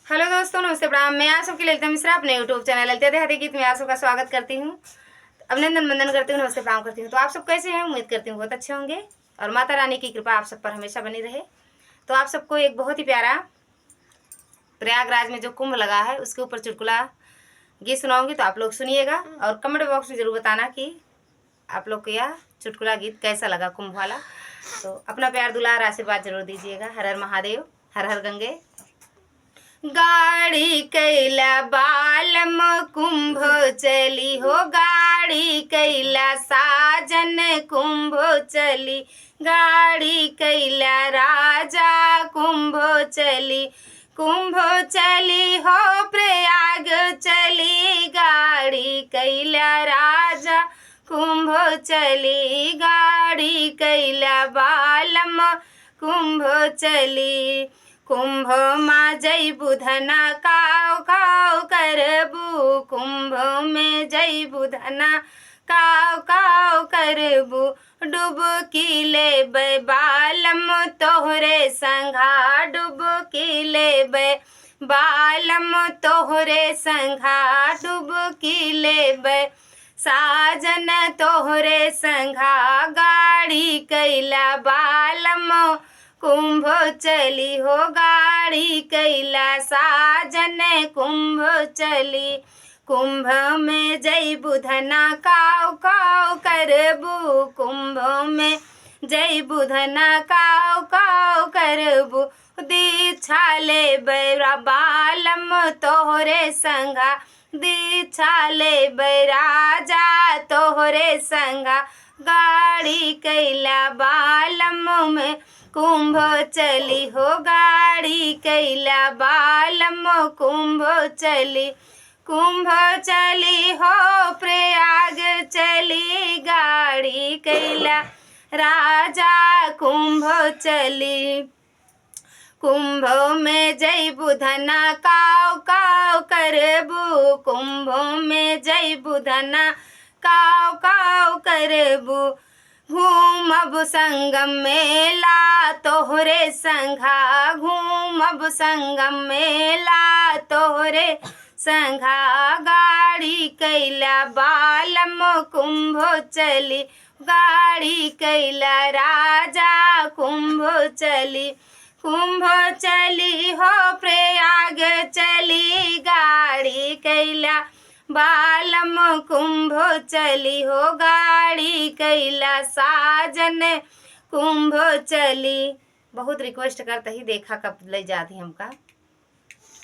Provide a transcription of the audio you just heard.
Hello दोस्तों, नमस्ते, प्रणाम। मैं आप सबकी ललिता मिश्रा अपने यूट्यूब चैनल ललिता देहाती गीत में आप सबका स्वागत करती हूँ। अभिनंदन वंदन करती हूँ, नमस्ते प्रणाम करती हूँ। तो आप सब कैसे हैं? उम्मीद करती हूँ बहुत अच्छे होंगे और माता रानी की कृपा आप सब पर हमेशा बनी रहे। तो आप सबको एक बहुत ही प्यारा प्रयागराज में जो कुंभ लगा है उसके ऊपर चुटकुला गीत सुनाऊंगी, तो आप लोग सुनिएगा और कमेंट बॉक्स में जरूर बताना कि आप लोग को यह चुटकुला गीत कैसा लगा कुंभ वाला। तो अपना प्यार दुलार आशीर्वाद जरूर दीजिएगा। हर हर महादेव, हर हर गंगे। गाड़ी कैला बालम कुंभ चली हो, गाड़ी कैला साजन कुंभ चली, गाड़ी कैला राजा कुंभ चली, कुंभ चली हो प्रयाग चली, गाड़ी कैला राजा कुंभ चली, गाड़ी कैला बालम कुंभ चली। कुंभ में जैबू धना काव काव करबू, कुंभ में जैबू धना काव काव करबू, डुबकी लेबै बालम तोहरे संघा, डुबकी लेबै बालम तोहरे संघा, डुबकी लेबै साजन तोहरे संघा, गाड़ी कैला बालम कुंभ चली हो, गाड़ी कैला साजन कुंभ चली, कुंभ में जैबू धना काव काव करबू, कुंभ में जैबू धना काव काव करबू, दीक्षा लेबै बालम तोहरे संघा, दीक्षा लेबै राजा तोहरे संघा, गाड़ी कैला बालम में कुंभ चली हो, गाड़ी कैला बालम कुंभ चली, कुंभ चली हो प्रयाग चली, गाड़ी कैला राजा कुंभ चली, कुंभ में जैबू धना काव काव करबू, कुंभ में जैबू धना काव काव करबू, घूमब संगम मेला तोहरे संघा, घूमब संगम मेला तोहरे संघा, गाड़ी कैला बालम कुंभ चली, गाड़ी कैला राजा कुंभ चली, कुंभ चली हो प्रयाग चली, गाड़ी कैला बालम कुंभ चली हो, गाड़ी कैला साजन कुंभ चली। बहुत रिक्वेस्ट करते ही देखा कब ले जाती हमका।